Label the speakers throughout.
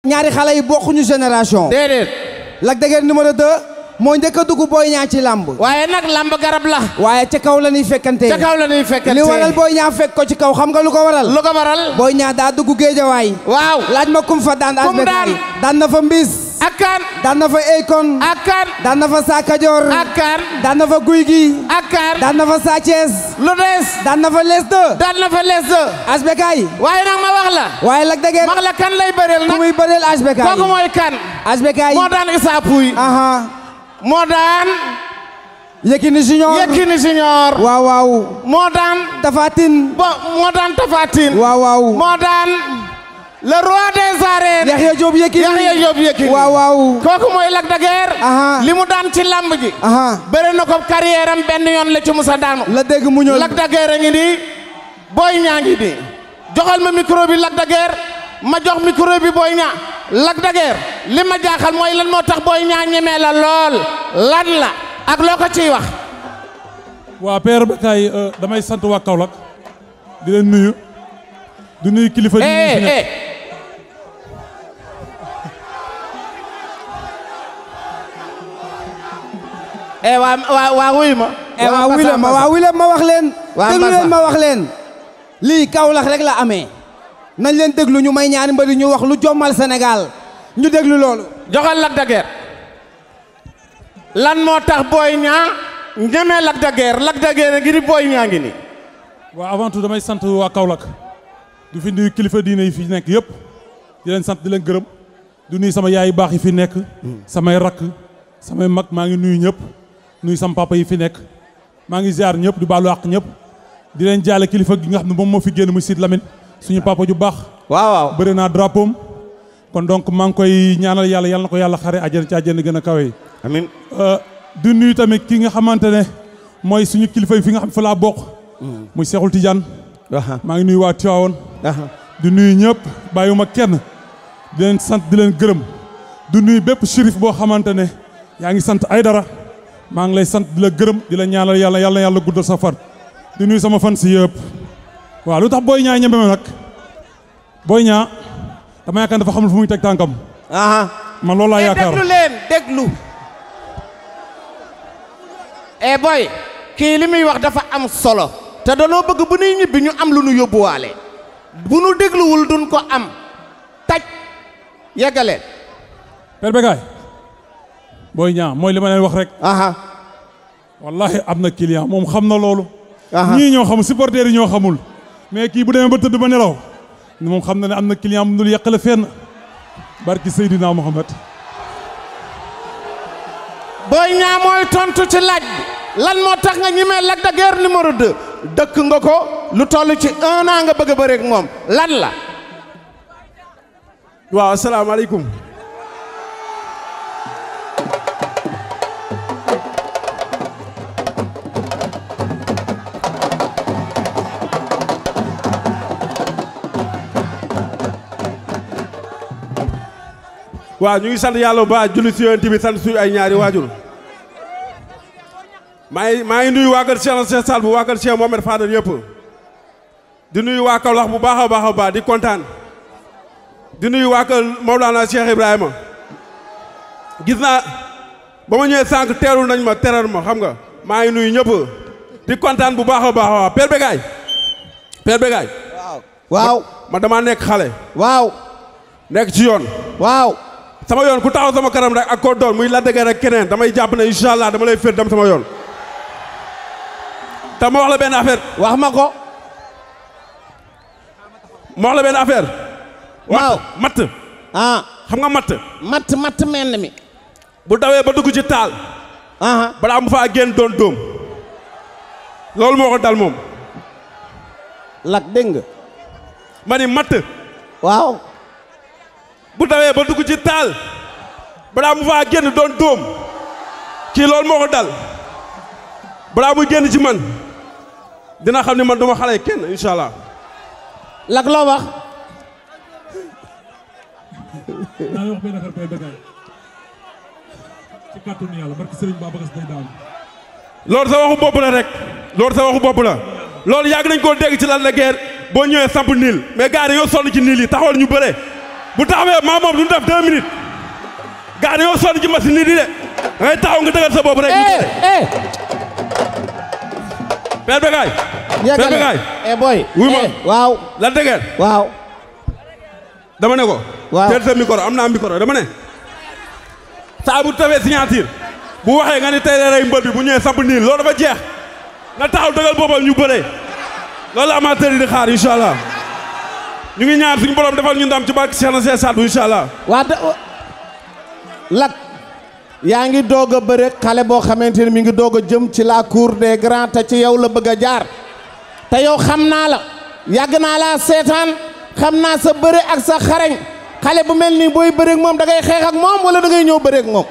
Speaker 1: ñaari xale yi bokkuñu génération.
Speaker 2: déedéet.
Speaker 1: Lac de Guiers numéro 2 moo njëkk a dugg Boy Niang ci lamb.
Speaker 2: waaye nag lamb garab la.
Speaker 1: waaye ca kaw la ñuy fekkante.
Speaker 2: ca kaw la ñuy fekkante.
Speaker 1: li waral Boy Niang fekk ko ci kaw xam nga lu ko waral.
Speaker 2: lu ko waral.
Speaker 1: Boy Niang daa dugg géejawaay.
Speaker 2: waaw
Speaker 1: laaj ma kum fa daan.
Speaker 2: kum daan
Speaker 1: daan na fa Mbis.
Speaker 2: ak kan.
Speaker 1: daan na fa Akon.
Speaker 2: ak kan.
Speaker 1: daan na fa Sa Kajoor.
Speaker 2: ak kan.
Speaker 1: daan na fa Guy gi.
Speaker 2: ak kan.
Speaker 1: daan na fa Sa Thiès.
Speaker 2: lu des.
Speaker 1: daan na fa Les 2.
Speaker 2: daan na fa Les 2.
Speaker 1: HBK yi.
Speaker 2: waaye nag ma wax la.
Speaker 1: waaye Lac de Guiers.
Speaker 2: wax la kan lay bëreel nag.
Speaker 1: ku muy bëreel HBK yi.
Speaker 2: kooku mooy kan.
Speaker 1: HBK yi.
Speaker 2: moo daan Issa Pouye. moo daan.
Speaker 1: Yékini Junior.
Speaker 2: Yékini Junior.
Speaker 1: waaw waaw.
Speaker 2: moo daan.
Speaker 1: Tapha Tine.
Speaker 2: moo daan Tapha Tine.
Speaker 1: waaw waaw.
Speaker 2: moo daan. le roi des arènes.
Speaker 1: Yaxya Diop Yékini.
Speaker 2: Yaxya Diop Yékini.
Speaker 1: waaw waaw.
Speaker 2: kooku mooy Lac de Guiers. li mu daan ci lamb ji. bëre na ko carrière am benn yoon la ci musa daanu.
Speaker 1: la dégg mu ñëw.
Speaker 2: Lac de Guiers a ngi nii. Boy Niang ngi nii. joxal ma micro bi Lac de Guiers. ma jox micro bi Boy Niang. Lac de Guiers li ma jaaxal mooy lan moo tax Boy Niang ñemee la lool. lan la ak loo ko ciy wax.
Speaker 3: waa Père Bécaye damay sant waa Kaolack di leen nuyu. di nuyu kilifa yi.
Speaker 2: waa wuy ma.
Speaker 1: waa wuy ma wax leen. déglu leen ma wax leen. lii Kaolack rek la amee. nañ leen déglu ñu may ñaari mbëri ñu wax lu jommal Sénégal ñu déglu loolu.
Speaker 2: joxal Lac de Guiers. lan moo tax Boy Niang ñemee Lac de Guiers. Lac de Guiers ngi ni Boy Niang ngi ni.
Speaker 3: waaw avant tout damay sant waa Kaolack. du fi nuyu kilifa diine yi fi nekk yëpp. di leen sant di leen gërëm. du nuyu sama yaay yu baax yi fi nekk. samay rakk samay mag maa ngi nuyu ñëpp. nuyu sama papa yi fi nekk. maa ngi ziar ñëpp di baalu àq ñëpp. di leen jaale kilifa gi nga xam ne moom moo fi génn muy Sidy Lamine suñu papa ju baax.
Speaker 2: waaw waaw
Speaker 3: bëri naa drapeau kon donc maa ngi koy ñaanal yàlla yàlla na ko yàlla xare àjjana ci àjjana gën a kawe.
Speaker 2: amiin.
Speaker 3: di nuyu tamit ki nga xamante ne mooy suñu kilifa yi fi nga xam fa laa bokk. muy Cheikhul Tidiane. maa ngi nuyu waa Tivaouane. di nuyu ñëpp bàyyiwuma kenn. di leen sant di leen gërëm. di nuyu bépp shérif boo xamante ne yaa ngi sant ay dara. maa ngi lay sant di la gërëm di la ñaanal yàlla yàlla yàlla guddal sa fan. di nuyu sama fan si yëpp. waaw lu tax Boy Niang ñeme ma nag. Boy Niang dama yaakaar dafa xamul fu muy teg tànkam. man loolu laa yaakaar
Speaker 2: déglu leen déglu. boy kii li muy wax dafa am solo. te danoo bëgg bu nuy ñibbi ñu am lu nu yóbbuwaale. bu nu dégluwul duñ ko am. taj yeggaleen.
Speaker 3: Père Bécaye Boy Niang mooy li ma leen wax rek. wallahi am na client moom xam na loolu. ñii ñoo xamul supporters yi ñoo xamul. mais kii bu demee ba tëdd ba nelaw moom xam na ne am na client mu dul yàqale fenn. barki Seydina Mohamed.
Speaker 2: Boy Niang mooy tontu ci laaj bi. lan moo tax nga ñemee Lac de Guiers numéro 2. dëkk nga ko lu toll ci 1 an nga bëgg a bëreek moom lan la.
Speaker 4: waaw asalaamaaleykum. waaw ñu ngi sant yàlla bu baax julli si yonent bi sant suñu ay ñaari waajur. maa ngi nuyu waa kër Cheikh Sall bu waa kër Cheikh Mohamed Fadel yëpp. di nuyu waa Kaolack bu baax a baax di kontaan. di nuyu waa kër Mawlana Cheikh Ibrahima. gis naa ba ma ñëwee sànq teeru nañ ma teral ma xam nga maa ngi nuyu ñëpp. di kontaan bu baax a baax waaw Père Bécaye. Père Bécaye.
Speaker 1: waaw.
Speaker 4: ma damaa nekk xale.
Speaker 1: waaw.
Speaker 4: nekk ci yoon.
Speaker 1: waaw.
Speaker 4: sama yoon ku taxaw sama kanam rek ak ko doon muy Lac de Guiers ak keneen damay jàpp ne incha allah dama lay féet dem sama yoon. te ma wax la benn affaire.
Speaker 1: wax ma ko.
Speaker 4: ma wax la benn affaire.
Speaker 1: waaw
Speaker 4: matt. xam nga matt.
Speaker 2: matt menn mi.
Speaker 4: bu dawee ba dugg ci taal. balaa mu faa génn doon dóom. loolu moo ko dal moom.
Speaker 1: Lac dégg nga.
Speaker 4: ma ni matt.
Speaker 1: waaw.
Speaker 4: bu dawee ba dugg ci taal. balaa mu faa génn doon dóom. kii loolu moo ko dal. balaa muy génn ci man. dina xam ne man duma xale kenn incha allah.
Speaker 2: Lac loo wax.
Speaker 3: naa wax benn affaire Père Bécaye ci kàttanu yàlla barki Serigne Babacar day daanu.
Speaker 4: loolu sa waxu bopp la rek. loolu sa waxu bopp la. loolu yàgg nañ koo dégg ci Lac de Guiers boo ñëwee samp niil mais gars yi yoo sonn ci niil yi taxawal ñu bëre. bu taxawee maa moom duñu def 2 minutes gaa dañoo sonn ci machine nii di de ngay taxaw nga dëgal sa bopp rek. Père Bécaye. Père Bécaye.
Speaker 2: boy.
Speaker 4: wuy ma
Speaker 2: waaw.
Speaker 4: Lac de Guiers.
Speaker 2: waaw.
Speaker 4: dama ne ko.
Speaker 2: waaw
Speaker 4: teel sa micro am naa micro dama ne. saa bu tawee signature bu waxee nga ni tey la rey mbër bi bu ñëwee samp nii loolu dafa jeex na taxaw dëgal boppam ñu bëree loolu amateur yi di xaar incha allah ñu ngi ñaan suñu borom defal ñu ndam ci barke Cheikh na Cheikh Sadou incha allah.
Speaker 2: waa Lac yaa ngi doog a bëre xale boo xamante ni mi ngi doog a jëm ci la cour des grands te ci yow la bëgg a jaar te yow xam naa la yàgg naa laa seetaan xam naa sa bëre ak sa xarañ xale bu mel nii booy bëre ak moom da ngay xeex ak moom wala da ngay ñëw bëre ak moom.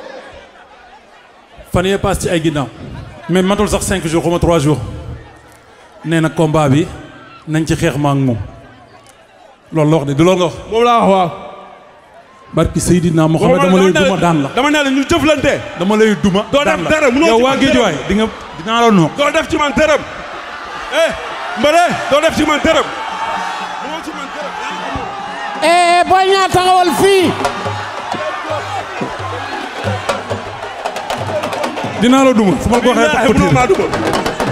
Speaker 5: fan yee paas ci ay ginnaaw mais matul sax 5 jours xuma 3 jours nee na combat bi nañ ci xeex ma ak moom loolu la wax de du loolu nga wax.
Speaker 4: moom laa wax waaw.
Speaker 5: barki Seydina Mohamed dama lay duma daan la.
Speaker 4: dama ne la ñu jëflante.
Speaker 5: dama lay duma
Speaker 4: doo
Speaker 5: daan
Speaker 4: def
Speaker 5: la
Speaker 4: dara munoo
Speaker 5: yow
Speaker 4: ci
Speaker 5: waa
Speaker 4: man
Speaker 5: Géejawaay di nga dinaa la noq.
Speaker 4: doo def ci man dërëm. mbëre doo def ci man dërëm. munoo ci man dërëm.
Speaker 2: Boy Niang taxawal fii.
Speaker 5: dinaa la duma su ma ko waxee tax
Speaker 4: mënoo maa duma.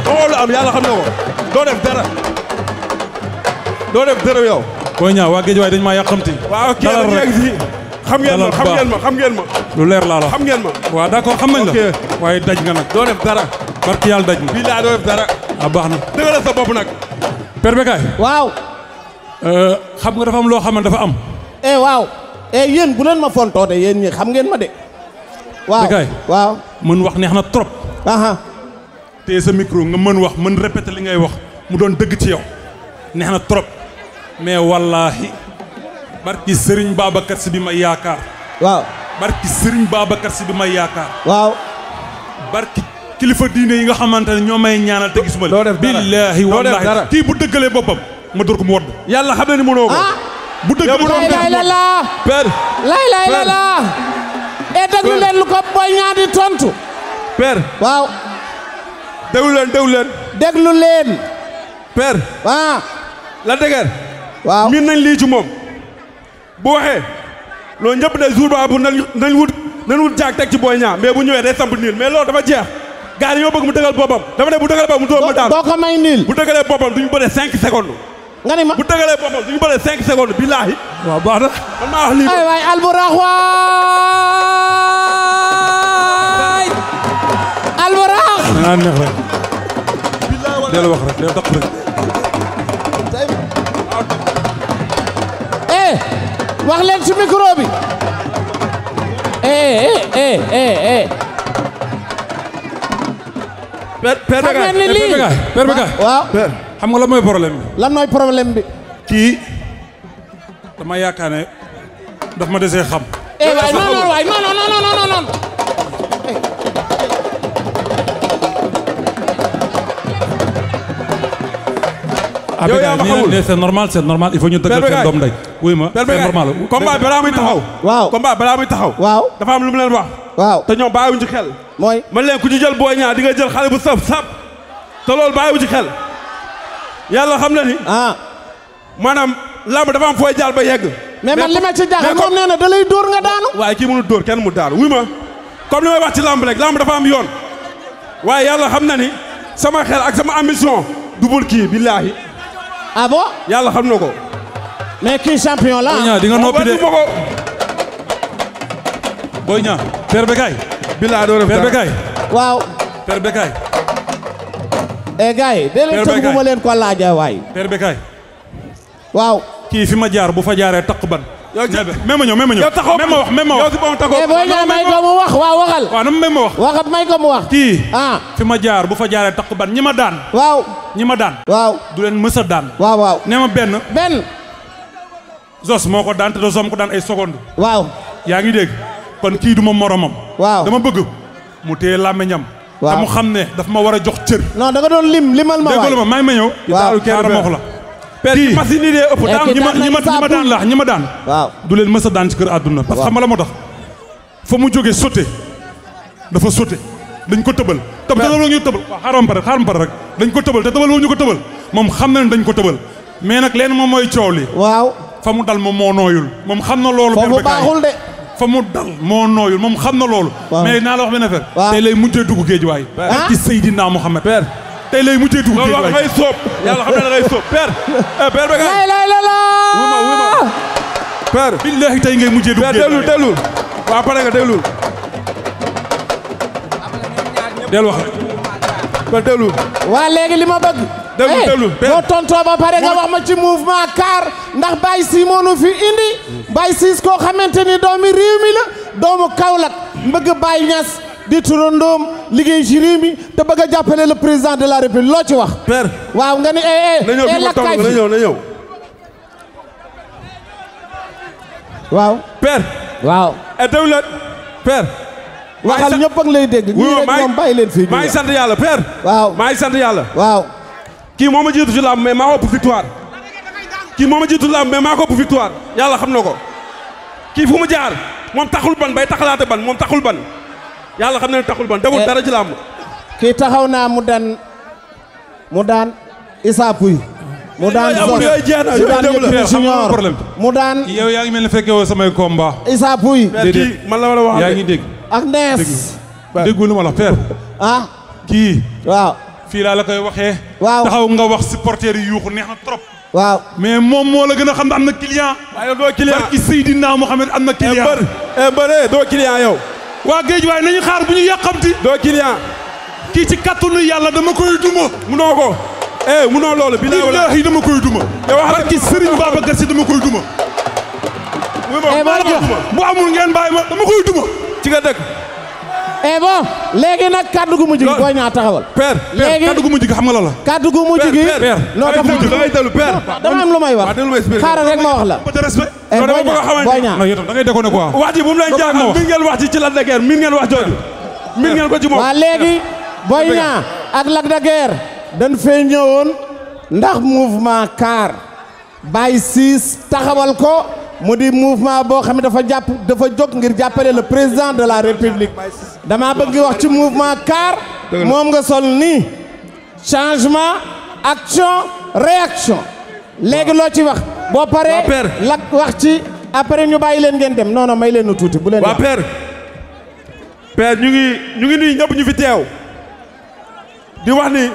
Speaker 4: waxoo lu am yàlla xam na ko. doo def dara. doo def dërëm yow.
Speaker 5: Boy Niang waa Géejawaay dañ maa yàqamti.
Speaker 4: waaw ok dañu yegg si. xam ngeen ma xam ngeen ma xam ngeen ma.
Speaker 5: lu leer laa la
Speaker 4: xam ngeen ma.
Speaker 5: waaw d'accord xam nañ la. waaye daj nga nag.
Speaker 4: doo def dara.
Speaker 5: barki yàlla daj nga.
Speaker 4: bii laa doo def dara.
Speaker 5: ah baax na.
Speaker 4: dëggal sa bopp nag.
Speaker 5: Père Bécaye.
Speaker 2: waaw.
Speaker 5: xam nga dafa am loo xam ne dafa am.
Speaker 2: waaw. yéen bu leen ma fontoo de yéen ñi xam ngeen ma de. waaw
Speaker 5: Bécaye.
Speaker 2: waaw.
Speaker 5: mën wax neex na trop.
Speaker 3: te sa micro nga mën wax mën répéter li ngay wax mu doon dëgg ci yow neex na trop mais wallaahi barki Serigne Babacar si bi may yaakaar.
Speaker 2: waaw.
Speaker 3: barki Serigne Babacar si bi may yaakaar.
Speaker 2: waaw.
Speaker 3: barki kilifa diine yi nga xamante ne ñoo may ñaanal te gisuma
Speaker 4: doo def dara
Speaker 3: billaahi wallaahi kii bu dëggalee boppam ma door ko mu wadd.
Speaker 4: yàlla xam na ni mënoo ko.
Speaker 3: bu dëggalee boppam
Speaker 2: lay la laa.
Speaker 4: père.
Speaker 2: lay la laa. déglu leen lu ko Boy Niang di tontu.
Speaker 4: père.
Speaker 2: waaw.
Speaker 4: déglu leen déglu leen.
Speaker 2: déglu leen.
Speaker 4: père. Lac de Guiers.
Speaker 2: waaw
Speaker 4: miin nañ lii ci moom. bu waxee loolu ñëpp ne jour boobu nañ wut jaag teg ci Boy Niang mais bu ñëwee day samp niil mais loolu dafa jeex. gars yi ñoo bëgg mu dëgal boppam. dafa ne bu dëgalee boppam mu doon ma daal.
Speaker 2: doo ko may niil.
Speaker 4: bu dëgalee boppam duñu bëre 5 secondes.
Speaker 2: nga ni ma
Speaker 4: bu dëgalee boppam duñu bëre 5 secondes billaahi.
Speaker 3: waaw baax na.
Speaker 4: man maa wax lii.
Speaker 2: ay waay alburax waay. alburax.
Speaker 3: da ngaa neex rek. del wax rek del tax rek.
Speaker 2: wax leen ci micro bi.
Speaker 4: Père Bécaye.
Speaker 3: Père Bécaye.
Speaker 2: waaw.
Speaker 3: xam nga la mooy problème bi.
Speaker 2: lan mooy problème bi.
Speaker 3: kii dama yaakaar ne daf ma desee xam.
Speaker 2: waay non waay non.
Speaker 4: yow yaa ma xamul
Speaker 5: c'est normal il faut ñu dëggal seen doom ndey. wuy ma c'est normal.
Speaker 4: combat balaa muy taxaw.
Speaker 2: waaw
Speaker 4: combat balaa muy taxaw.
Speaker 2: waaw
Speaker 4: dafa am lu mu leen wax.
Speaker 2: waaw
Speaker 4: te ñoom bàyyiwuñ ci xel.
Speaker 2: mooy.
Speaker 4: man leen ku ci jël Boy Niang di nga jël xale bu saf te loolu bàyyiwu ci xel. yàlla xam na ni. maanaam lamb dafa am fooy jaar ba yegg.
Speaker 2: mais man li ma ci jaaxal moom nee na da lay dóor nga daanu.
Speaker 4: waaye kii mënul dóor kenn mu daanu wuy ma comme li may wax ci lamb rek lamb dafa am yoon. waaye yàlla xam na ni sama xel ak sama ambition dubul kii billaahi.
Speaker 2: ah bon.
Speaker 4: yàlla xam na ko.
Speaker 2: mais kii champion la.
Speaker 5: Boy Niang di nga noppi de
Speaker 4: ko.
Speaker 5: Boy Niang. Père Bécaye.
Speaker 4: billaahi doo def
Speaker 5: Père
Speaker 4: dara.
Speaker 5: Bécaye.
Speaker 2: waaw.
Speaker 5: Père Bécaye.
Speaker 2: gars yi. dee leen tënk bu ma leen ko laajee waay.
Speaker 5: Père Bécaye.
Speaker 2: waaw.
Speaker 5: kii fi ma jaar bu fa jaaree takk ban.
Speaker 4: yow
Speaker 5: même ma ñëw même ma ñëw.
Speaker 4: yow taxaw
Speaker 5: même ma wax même ma wax.
Speaker 4: yow si boppam taxaw.
Speaker 2: Boy Niang may ko mu wax waaw waxal.
Speaker 5: waaw dama même ma wax.
Speaker 2: waxat may ko mu wax.
Speaker 5: kii.
Speaker 2: ah.
Speaker 5: fi ma jaar bu fa jaaree takk ban ñi ma daan.
Speaker 2: waaw.
Speaker 5: ñi ma daan.
Speaker 2: waaw.
Speaker 5: du leen mës a daan.
Speaker 2: waaw waaw.
Speaker 5: nee ma benn.
Speaker 2: benn.
Speaker 5: Zos moo ko daan te Zos ko daan ay secondes.
Speaker 2: waaw.
Speaker 5: yaa ngi dégg kon kii du ma moromam.
Speaker 2: waaw
Speaker 5: dama bëgg mu téye làmmiñam.
Speaker 2: waaw
Speaker 5: te mu xam ne daf ma war a jox cër.
Speaker 2: non da nga doon limal ma waay.
Speaker 5: dégg ma may ma ñëw.
Speaker 2: waaw
Speaker 5: xaaral ma wax la.
Speaker 4: kii machine yi dee ëpp daam
Speaker 5: ñi ma daan laax ñi ma daan.
Speaker 2: waaw.
Speaker 5: du leen mës a daan ci kër àdduna. parce que xam nga la moo tax fa mu jógee sauté dafa sauté dañ ko tëbal. te tëbal ñu tëbal waaw xaaral ma pare rek dañ ko tëbal te tëbal woo ñu ko tëbal moom xam na ne dañ ko tëbal mais nag leen moom mooy coow li.
Speaker 2: waaw.
Speaker 3: fa mu dal moom moo nooyul moom xam na loolu.
Speaker 2: foofu baaxul de.
Speaker 3: fa mu dal moo nooyul moom xam na loolu. mais naa la wax benn affaire. tey lay mujjee dugg géej waay. ci Seydina Mohamed. tey lay mujjee dugg géej waay.
Speaker 4: loolu ngay sóob yàlla xam ne da ngay sóob père. père ba
Speaker 2: lay la.
Speaker 4: wuma. père.
Speaker 3: billahi tey ngay mujjee dugg géej waay.
Speaker 4: père déglul. waaw pare nga déglul.
Speaker 3: del wax.
Speaker 4: père déglul.
Speaker 2: waa léegi li ma bëgg.
Speaker 4: déglu
Speaker 2: boo tontoo ba pare nga wax ma ci mouvement CAR ndax Baye Sy moo nu fi indi Baye Sy koo xamante ni doomi réew mi la doomu Kaolack bëgg Baye Niass di turandoom liggéey ci réew mi te bëgg a jàppale le président de la république loo ci wax.
Speaker 4: père
Speaker 2: waaw nga ni lakkaay fi
Speaker 4: na ñëw.
Speaker 2: waaw.
Speaker 4: père.
Speaker 2: waaw.
Speaker 4: déglu leen père.
Speaker 2: waxal ñëpp a ngi lay dégg. ñii rek moom bàyyi leen fii.
Speaker 4: maa ngi sant yàlla père.
Speaker 2: waaw
Speaker 4: maa ngi sant yàlla.
Speaker 2: waaw.
Speaker 4: kii moo ma jiitu ci làmb mais maa ko ëpp victoire. kii moo ma jiitu làmb mais maa ko ëpp victoire yàlla xam na ko. kii fu mu jaar moom taxul ban bay taxalaate ban moom taxul ban yàlla xam na ne taxul ban deful dara ci làmb.
Speaker 2: kii taxaw naa mu daan Issa Pouye. mu daan
Speaker 3: problème
Speaker 2: mu daan.
Speaker 3: yow yaa ngi mel ne fekke woo samay combat.
Speaker 2: Issa Pouye.
Speaker 4: kii man la war a wax
Speaker 3: yaa ngi dégg.
Speaker 2: ak nees.
Speaker 3: déggu lu ma la père.
Speaker 2: ah.
Speaker 3: kii.
Speaker 2: waaw.
Speaker 3: fii laa la koy waxee.
Speaker 2: waaw
Speaker 3: taxaw nga wax supporter yi yuuxu neex na trop.
Speaker 2: waaw
Speaker 3: mais moom moo la gën a xam ne am na client.
Speaker 4: waaye doo client
Speaker 3: barki Seydina Mohamed am na client.
Speaker 4: mbër doo client yow.
Speaker 3: waa géej waaye nañu xaar bu ñu yàqamti.
Speaker 4: doo client.
Speaker 3: kii ci kattanu yàlla dama koy duma.
Speaker 4: munoo ko. munoo loolu.
Speaker 3: billaahi dama koy duma.
Speaker 4: yow wax
Speaker 3: barki Serigne Babacar Sy dama koy duma. bu amul ngeen bàyyi ma dama koy duma.
Speaker 4: ci nga dëkk.
Speaker 2: bon léegi nag kaddu gu mujj gi boo ñaa taxawal.
Speaker 3: père léegi kaddu gu mujj gi xam nga la la.
Speaker 2: kaddu gu mujj gi.
Speaker 4: père
Speaker 2: non dama am lu may wax. xaaral rek ma wax la.
Speaker 3: de respect.
Speaker 2: boo ñaa
Speaker 3: non yow tam da ngay déconné quoi.
Speaker 4: wax ji bu mu leen jaaxal min ngeen wax ci Lac de Guiers min ngeen wax jooju. min ngeen ko ci moom.
Speaker 2: waa léegi Boy Niang ak Lac de Guiers dañ fee ñëwoon ndax mouvement CAR Baye Sy taxawal ko mu di mouvement boo xam ne dafa jóg ngir jàppale le président de la république. dama bëgg wax ci mouvement CAR moom nga sol nii changement action réaction léegi loo ci wax boo paree Lac wax ci après ñu bàyyi leen ngeen dem non non may leen nu tuuti bu leen
Speaker 4: waa père ñu ngi nuyu ñëpp ñu fi teew di wax ni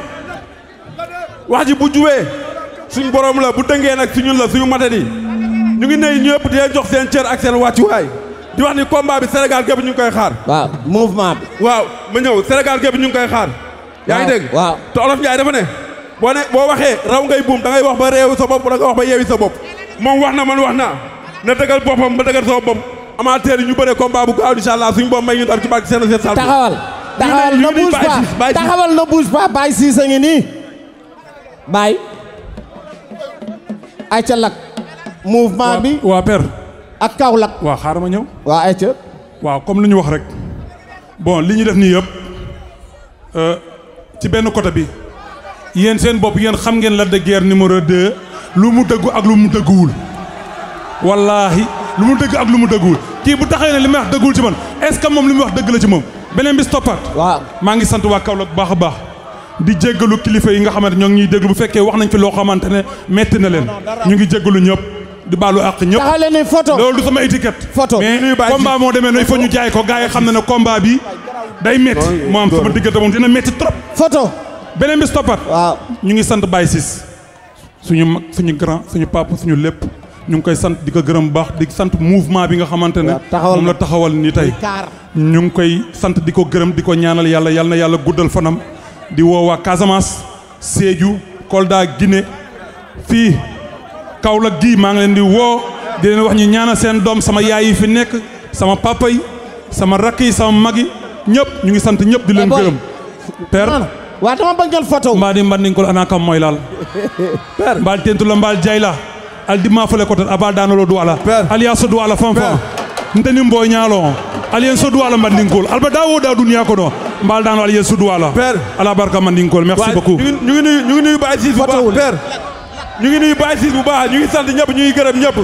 Speaker 4: wax ji bu juwee suñ borom la bu dëngee nag suñun la suñu matadi ñu ngi nuyu ñëpp di leen jox seen cër ak seen wàccuwaay di wax ni combat bi Sénégal gépp ñu ngi koy xaar.
Speaker 2: waaw mouvement bi.
Speaker 4: waaw ma ñëw Sénégal gépp ñu ngi koy xaar. yaa ngi dégg
Speaker 2: waaw
Speaker 4: te Olof Ndiaye dafa ne boo waxee raw ngay buum da ngay wax ba réewu sa bopp da nga wax ba yeewi sa bopp moom wax na man wax naa na dëggal boppam ba dëggal sama bopp amateur yi ñu bëre combat bu gaaw incha allah suñu bopp may ñu dar ci barke seen sal.
Speaker 2: taxawal na bouge pas taxawal na bouge pas Baye Sy a ngi nii Baye ay ca Lac mouvement bi
Speaker 3: waa père
Speaker 2: ak Kaolack.
Speaker 3: waaw xaaral ma ñëw.
Speaker 2: waa ay ca
Speaker 3: waaw comme li ñu wax rek bon li ñu def nii yëpp ci benn côté bi yéen seen bopp yéen xam ngeen Lac de Guiers numéro 2 lu mu dëggu ak lu mu dëgguwul wallaahi lu mu dëgg ak lu mu dëgguwul kii bu taxee ne li may wax dëgguwul ci man est-ce que moom li muy wax dëgg la ci moom beneen bis toppaat.
Speaker 2: waaw
Speaker 3: maa ngi sant waa Kaolack bu baax a baax di jéggalu kilifa yi nga xamante ñoo ngi ñuy déglu bu fekkee wax nañ fi loo xamante ne metti na leen ñu ngi jéggalu ñëpp di baalu àq ñëpp.
Speaker 2: taxaw leen ni photo
Speaker 3: loolu du sama étiquette.
Speaker 2: photo
Speaker 3: mais combat moo demee noonu il faut ñu jaay ko gars yi xam na ne combat bi day metti moo am sama diggante moom dina metti trop.
Speaker 2: photo
Speaker 3: beneen bis toppaat.
Speaker 2: waaw
Speaker 3: ñu ngi sant Baye Sy suñu mag suñu grand suñu papa suñu lépp ñu ngi koy sant di ko gërëm baax di sant mouvement bi nga xamante ne moom la taxawal ni tey ñu ngi koy sant di ko gërëm di ko ñaanal yàlla yal na yàlla guddal fanam di woo waa Casamance Sédhiou Kolda Guinée fii Kaolack gii maa ngi leen di woo di leen wax ñu ñaanal seen doom sama yaay yi fi nekk sama papa yi sama rakk yi sama mag yi ñëpp ñu ngi sant ñëpp di leen gërëm père
Speaker 2: waa dama bëgg ngeen photo
Speaker 3: mbaa di mbandingol ana kam moy laal mbaal tentula mbaal jayla aldima fole koton aba danolo duwala aliya so duwala fanfa nteni mboy ñaalo aliyen so duwala mbandingol alba dawo da duniya ko do mbaal dano aliyen so duwala ala barka mbandingol merci beaucoup
Speaker 4: ñu ngi nuyu Baye Sy bu baax père ñu ngi nuyu Baye Sy bu baax ñu ngi sant ñëpp ñu ngi gërëm ñëpp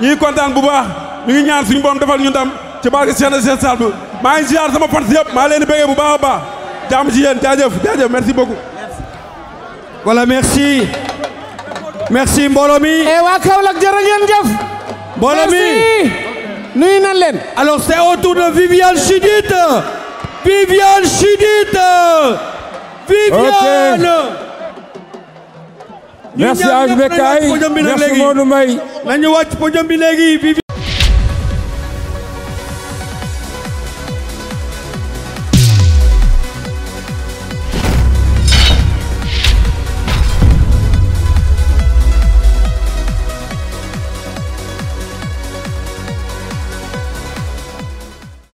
Speaker 4: ñu ngi kontaan bu baax ñu ngi ñaan suñu borom defal ñu ndam ci barke Cheikh Sall maa ngi ziar sama fans yëpp maa leen di bëggee bu baax a baax jàmm ci yéen jaajëf merci beaucoup.
Speaker 1: Voilà, merci.
Speaker 4: merci mbooloo mi.
Speaker 2: et waa Kaolack jërë ngeen jëf.
Speaker 4: mbooloo mi
Speaker 2: nuyu nañ leen.
Speaker 4: alors c'est au tour de Viviane Chidid. Viviane Chidid. Viviane.
Speaker 6: merci Azbekay merci Modou Mbaye.
Speaker 4: nañu wàcc podium bi léegi.